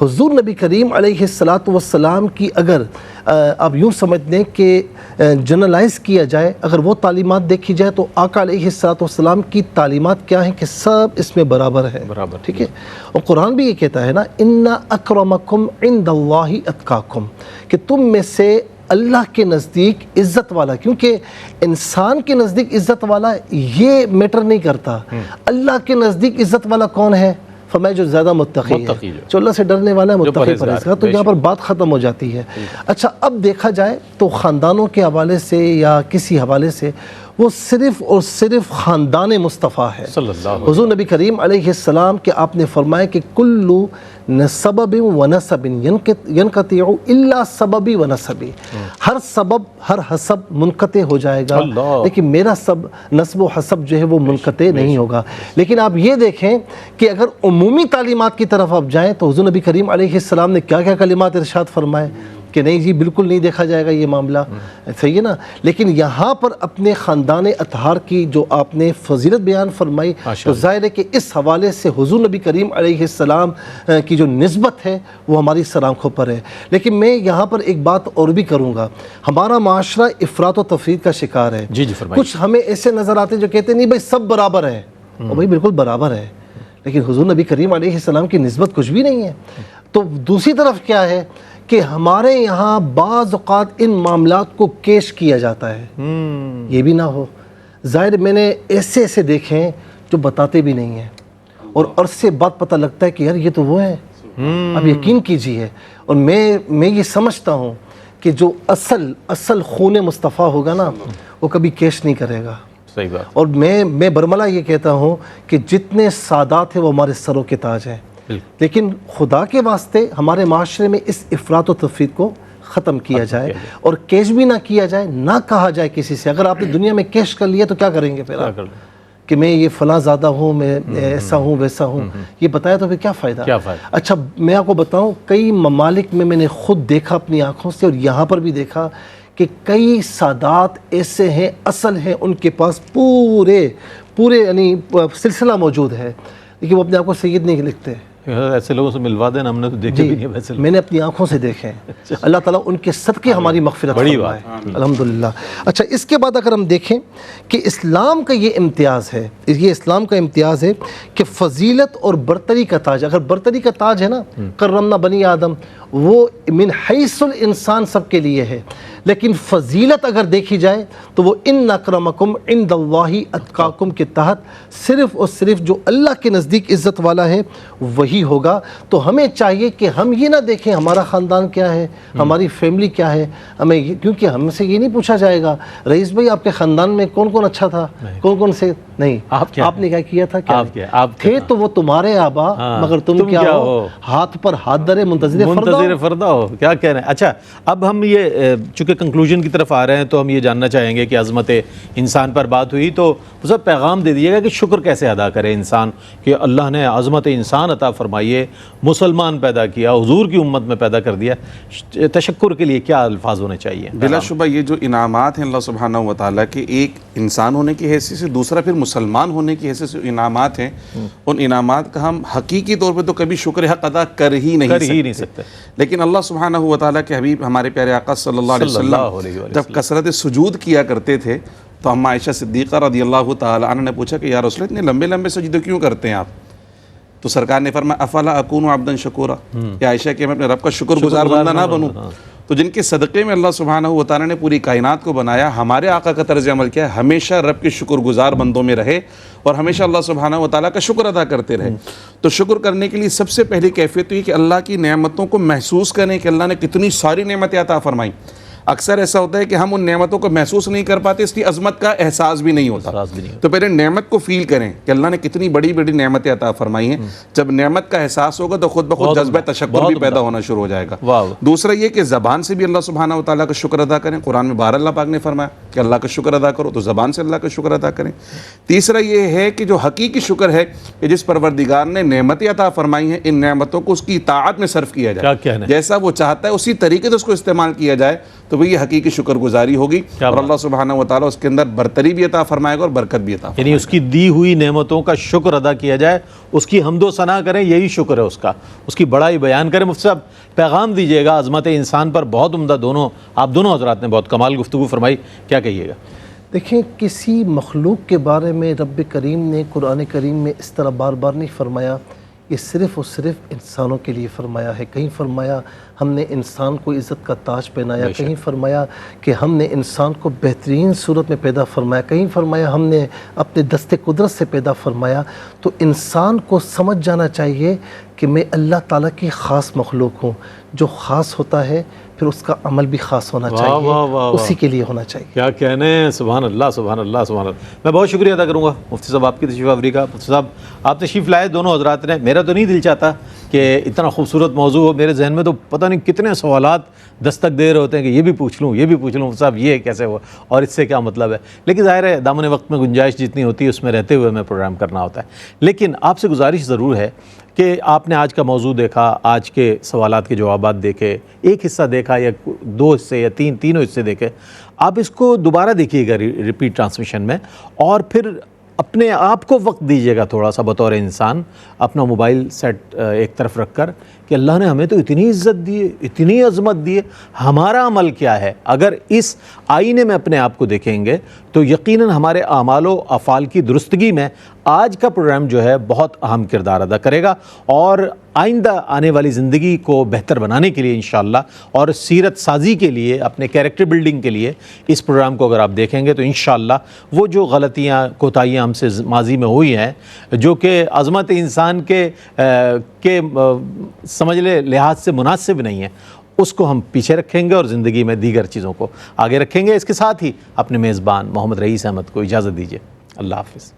حضور نبی کریم علیہ السلام کی اگر آپ یوں سمجھ لیں کہ جنرلائز کیا جائے، اگر وہ تعلیمات دیکھی جائے تو آقا علیہ السلام کی تعلیمات کیا ہیں کہ سب اس میں برابر ہے، ٹھیک ہے۔ اور قرآن بھی یہ کہتا ہے نا، اِنَّ أَكْرَمَكُمْ عِنْدَ اللَّهِ أَتْقَاكُمْ، کہ تم میں سے اللہ کے نزدیک عزت والا، کیونکہ انسان کے نزدیک عزت والا یہ میٹر نہیں کرتا، اللہ کے نزدیک عزت والا کون ہے؟ فرمایا جو زیادہ متقی ہے، جو اللہ سے ڈرنے والا ہے، متقی پرہیزگار۔ تو یہاں پر بات ختم ہو جاتی ہے۔ اچھا، اب دیکھا جائے تو خاندانوں کے حوالے سے یا کسی حوالے سے وہ صرف اور صرف خاندان مصطفیٰ ہے۔ حضور نبی کریم علیہ السلام کہ آپ نے فرمایا کہ کلو سبب و نسب ینقطع الا سببی و نسبی، ہر سبب ہر حسب منقطع ہو جائے گا لیکن میرا سب نسب و حسب جو ہے وہ منقطع نہیں ہوگا۔ لیکن آپ یہ دیکھیں کہ اگر عمومی تعلیمات کی طرف آپ جائیں تو حضور نبی کریم علیہ السلام نے کیا کیا کلمات ارشاد فرمائے کہ نہیں جی بالکل نہیں دیکھا جائے گا یہ معاملہ، صحیح ہے نا. لیکن یہاں پر اپنے خاندان اطہار کی جو آپ نے فضیلت بیان فرمائی تو ظاہر ہے کہ اس حوالے سے حضور نبی کریم علیہ السلام کی جو نسبت ہے وہ ہماری سر آنکھوں پر ہے. لیکن میں یہاں پر ایک بات اور بھی کروں گا، ہمارا معاشرہ افراط و تفریط کا شکار ہے. جی فرمائیے. کچھ ہمیں ایسے نظر آتے ہیں جو کہتے ہیں نہیں بھائی سب برابر ہے، اور بھائی بالکل برابر ہے، لیکن حضور نبی کریم علیہ السلام کی نسبت کچھ بھی نہیں ہے. تو دوسری طرف کیا ہے کہ ہمارے یہاں بعض اوقات ان معاملات کو کیش کیا جاتا ہے. یہ بھی نہ ہو. ظاہر میں نے ایسے دیکھے ہیں جو بتاتے بھی نہیں ہیں، اور عرض سے بات پتہ لگتا ہے کہ یار یہ تو وہ ہیں. اب یقین کیجئے، اور میں یہ سمجھتا ہوں کہ جو اصل خون مصطفیٰ ہوگا نا وہ کبھی کیش نہیں کرے گا. صحیح بات. اور میں برملا یہ کہتا ہوں کہ جتنے سادات ہیں وہ ہمارے سروں کے تاج ہیں، لیکن خدا کے واسطے ہمارے معاشرے میں اس افراط و تفریط کو ختم کیا جائے، اور کیش بھی نہ کیا جائے، نہ کہا جائے کسی سے. اگر آپ نے دنیا میں کیش کر لیا تو کیا کریں گے پھر آپ؟ کہ میں یہ فلاں زیادہ ہوں، میں ایسا ہوں ویسا ہوں، یہ بتایا تو پھر کیا فائدہ؟ اچھا میں آپ کو بتاؤں، کئی ممالک میں نے خود دیکھا اپنی آنکھوں سے، اور یہاں پر بھی دیکھا کہ کئی سادات ایسے ہیں، اصل ہیں، ان کے پاس پورے یعنی سلسلہ موجود ہے، لیکن وہ اپنے آپ کو سید نہیں لکھتے. ایسے لوگوں سے ملوا دینا، ہم نے تو دیکھے بھی نہیں ویسے. میں نے اپنی آنکھوں سے دیکھے ہیں. اللہ تعالیٰ ان کے صدقے ہماری مغفرت فرمائے، الحمدللہ. اچھا اس کے بعد اگر ہم دیکھیں کہ اسلام کا یہ امتیاز ہے، یہ اسلام کا امتیاز ہے کہ فضیلت اور برتری کا تاج. اگر برتری کا تاج ہے نا، کرمنا بنی آدم، وہ من حیث الانسان سب کے لیے ہے، لیکن فضیلت اگر دیکھی جائے تو وہ ان اکرمکم عند اللہ اتقاکم کے تحت صرف اور صرف جو اللہ کے نزدیک عزت والا ہے وہی ہوگا. تو ہمیں چاہیے کہ ہم یہ نہ دیکھیں ہمارا خاندان کیا ہے، ہماری فیملی کیا ہے، کیونکہ ہم سے یہ نہیں پوچھا جائے گا رئیس بھائی آپ کے خاندان میں کون کون اچھا تھا، کون سے نہیں، آپ نے کیا کیا تھا، کیا تھے تو وہ تمہارے آبا، مگر تم کیا ہو، ہاتھ پر ہاتھ درے منتظر فردا ہو. کیا کہہ رہے ہیں. اچھا اب ہم یہ چونکہ کنکلوژن کی طرف آ رہے ہیں تو ہم یہ جاننا چاہیں گے کہ عظمت انسان پر بات ہوئی تو سب پیغام دے دیجیے گا کہ شکر کیسے ادا کرے انسان کہ اللہ نے عظمت انسان عطا فرمائیے، مسلمان پیدا کیا، حضور کی امت میں پیدا کر دیا. تشکر کے لیے کیا الفاظ ہونے چاہیے؟ بلا شبہ یہ جو انعامات ہیں اللہ سبحانہ و تعالیٰ کے، ایک انسان ہونے کی حیثیت سے، دوسرا پھر مسلمان ہونے کی حیثیت سے انعامات ہیں، ان انعامات کا ہم حقیقی طور پہ تو کبھی شکر حق ادا کر ہی نہیں سکتے. لیکن اللہ سبحانہ و تعالیٰ کے حبیب ہمارے پیارے آقا صلی اللہ علیہ وسلم جب کثرت سجود کیا کرتے تھے تو ہم عائشہ صدیقہ رضی اللہ تعالیٰ عنہ نے پوچھا کہ یا رسول اللہ اتنے لمبے سجدے کیوں کرتے ہیں آپ؟ تو سرکار نے فرمایا افلا اکون عبدا شکورا، کہ عائشہ کہ میں اپنے رب کا شکر گزار بندہ نہ بنوں. تو جن کے صدقے میں اللہ سبحانہ و تعالیٰ نے پوری کائنات کو بنایا، ہمارے آقا کا طرز عمل کیا ہے؟ ہمیشہ رب کے شکر گزار بندوں میں رہے اور ہمیشہ اللہ سبحانہ و تعالیٰ کا شکر ادا کرتے رہے. تو شکر کرنے کے لیے سب سے پہلی کیفیت تو یہ کہ اللہ کی نعمتوں کو محسوس کریں کہ اللہ نے کتنی ساری نعمتیں عطا فرمائیں. اکثر ایسا ہوتا ہے کہ ہم ان نعمتوں کو محسوس نہیں کر پاتے، اس کی عظمت کا احساس بھی نہیں ہوتا. تو پہلے نعمت کو فیل کریں کہ اللہ نے کتنی بڑی بڑی نعمتیں عطا فرمائی ہیں. جب نعمت کا احساس ہوگا تو خود بخود جذبہ تشکر بھی پیدا ہونا شروع ہو جائے گا. دوسرا یہ کہ زبان سے بھی اللہ سبحانہ و تعالیٰ کا شکر ادا کریں. قرآن میں بار اللہ پاک نے فرمایا کہ اللہ کا شکر ادا کرو، تو زبان سے اللہ کا شکر ادا کریں. تیسرا یہ ہے کہ جو حقیقی شکر ہے کہ جس پروردگار نے نعمتیں عطا فرمائی ہیں، ان نعمتوں کو اس کی اطاعت میں صرف کیا جائے، جیسا وہ چاہتا ہے اسی طریقے سے اس کو استعمال کیا جائے، تو وہ یہ حقیقی شکر گزاری ہوگی اور اللہ سبحانہ و تعالیٰ اس کے اندر برتری بھی عطا فرمائے گا اور برکت بھی عطا فرمائے گا. یعنی اس کی دی ہوئی نعمتوں کا شکر ادا کیا جائے، اس کی حمد و ثنا کریں، یہی شکر ہے اس کی بڑائی بیان کریں. مفتی صاحب پیغام دیجیے گا عظمت انسان پر. بہت عمدہ آپ دونوں حضرات نے بہت کمال گفتگو فرمائی، کیا کہیے گا؟ دیکھیں کسی مخلوق کے بارے میں رب کریم نے قرآن کریم میں اس طرح بار بار نہیں فرمایا، یہ صرف اور صرف انسانوں کے لیے فرمایا ہے. کہیں فرمایا ہم نے انسان کو عزت کا تاج پہنایا، کہیں فرمایا کہ ہم نے انسان کو بہترین صورت میں پیدا فرمایا، کہیں فرمایا ہم نے اپنے دست قدرت سے پیدا فرمایا. تو انسان کو سمجھ جانا چاہیے کہ میں اللہ تعالیٰ کی خاص مخلوق ہوں. جو خاص ہوتا ہے پھر اس کا عمل بھی خاص ہونا چاہیے، اسی کے لیے ہونا چاہیے. کیا کہنے ہیں، سبحان اللہ سبحان اللہ سبحان اللہ. میں بہت شکریہ ادا کروں گا مفتی صاحب آپ کی تشریف آوری کا. مفتی صاحب آپ تشریف لائے دونوں حضرات نے. میرا تو نہیں دل چاہتا کہ اتنا خوبصورت موضوع ہو، میرے ذہن میں تو پتہ نہیں کتنے سوالات دستک دے رہے ہوتے ہیں کہ یہ بھی پوچھ لوں یہ بھی پوچھ لوں، مفتی صاحب یہ کیسے ہوا اور اس سے کیا مطلب ہے. لیکن ظاہر ہے دامن وقت میں گنجائش جتنی ہوتی ہے اس میں رہتے ہوئے میں پروگرام کرنا ہوتا ہے. لیکن آپ سے گزارش ضرور ہے کہ آپ نے آج کا موضوع دیکھا، آج کے سوالات کے جوابات دیکھے، ایک حصہ دیکھا یا 2 حصے یا تینوں حصے دیکھے، آپ اس کو دوبارہ دیکھیے گا ریپیٹ ٹرانسمیشن میں، اور پھر اپنے آپ کو وقت دیجیے گا تھوڑا سا بطور انسان، اپنا موبائل سیٹ ایک طرف رکھ کر کہ اللہ نے ہمیں تو اتنی عزت دی ہے، اتنی عظمت دی ہے، ہمارا عمل کیا ہے؟ اگر اس آئینے میں اپنے آپ کو دیکھیں گے تو یقیناً ہمارے اعمال و افعال کی درستگی میں آج کا پروگرام جو ہے بہت اہم کردار ادا کرے گا، اور آئندہ آنے والی زندگی کو بہتر بنانے کے لیے انشاءاللہ اور سیرت سازی کے لیے، اپنے کیریکٹر بلڈنگ کے لیے اس پروگرام کو اگر آپ دیکھیں گے تو انشاءاللہ وہ جو غلطیاں کوتاہیاں ہم سے ماضی میں ہوئی ہیں، جو کہ عظمت انسان کے سمجھ لے لحاظ سے مناسب نہیں ہے، اس کو ہم پیچھے رکھیں گے اور زندگی میں دیگر چیزوں کو آگے رکھیں گے۔ اس کے ساتھ ہی اپنے میزبان محمد رئیس احمد کو اجازت دیجیے، اللہ حافظ۔